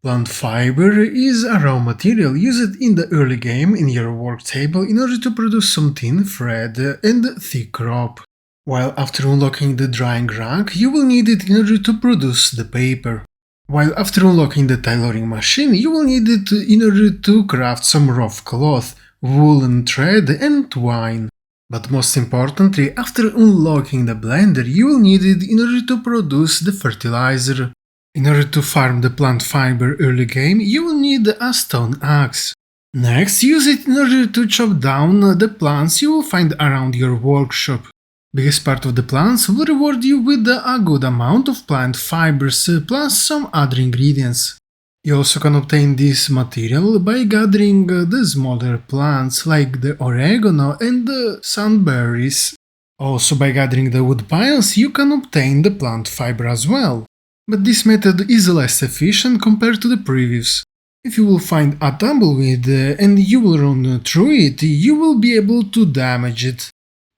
Plant fiber is a raw material used in the early game in your work table in order to produce some thin thread and thick rope. While after unlocking the drying rack, you will need it in order to produce the paper. While after unlocking the tailoring machine, you will need it in order to craft some rough cloth, woolen thread and twine. But most importantly, after unlocking the blender, you will need it in order to produce the fertilizer. In order to farm the plant fiber early game, you will need a stone axe. Next, use it in order to chop down the plants you will find around your workshop. Biggest part of the plants will reward you with a good amount of plant fibers plus some other ingredients. You also can obtain this material by gathering the smaller plants like the oregano and the sunberries. Also by gathering the wood piles you can obtain the plant fiber as well. But this method is less efficient compared to the previous. If you will find a tumbleweed and you will run through it, you will be able to damage it.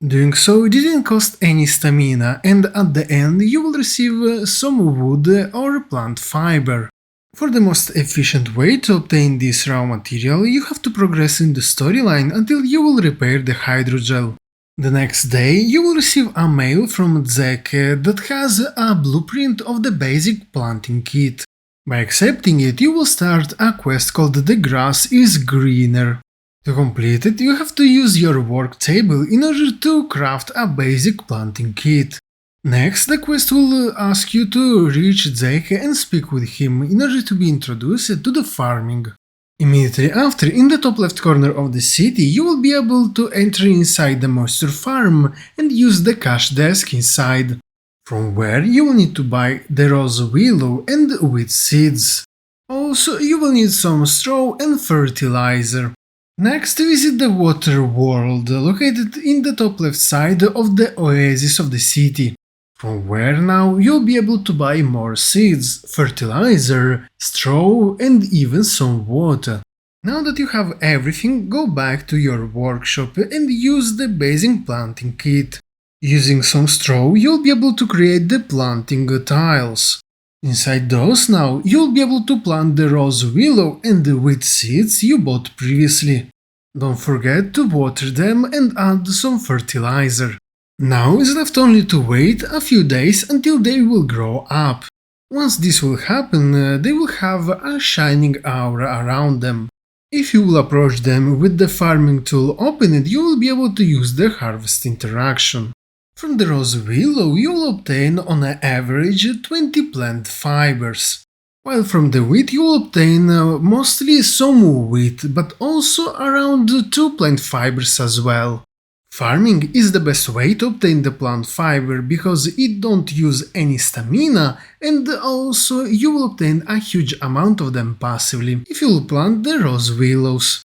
Doing so didn't cost any stamina, and at the end you will receive some wood or plant fiber. For the most efficient way to obtain this raw material, you have to progress in the storyline until you will repair the hydrogel. The next day, you will receive a mail from Zeke that has a blueprint of the basic planting kit. By accepting it, you will start a quest called The Grass is Greener. To complete it, you have to use your work table in order to craft a basic planting kit. Next, the quest will ask you to reach Zeke and speak with him in order to be introduced to the farming. Immediately after, in the top left corner of the city, you will be able to enter inside the moisture farm and use the cash desk inside, from where you will need to buy the rose willow and wheat seeds. Also, you will need some straw and fertilizer. Next, visit the water world, located in the top left side of the oasis of the city, from where now you'll be able to buy more seeds, fertilizer, straw and even some water. Now that you have everything, go back to your workshop and use the basic planting kit. Using some straw, you'll be able to create the planting tiles. Inside those now, you'll be able to plant the rose willow and the wheat seeds you bought previously. Don't forget to water them and add some fertilizer. Now is left only to wait a few days until they will grow up. Once this will happen, they will have a shining aura around them. If you will approach them with the farming tool opened, you will be able to use the harvest interaction. From the rose willow you will obtain on an average 20 plant fibers, while from the wheat you will obtain mostly some wheat, but also around 2 plant fibers as well. Farming is the best way to obtain the plant fiber because it don't use any stamina, and also you will obtain a huge amount of them passively if you will plant the rose willows.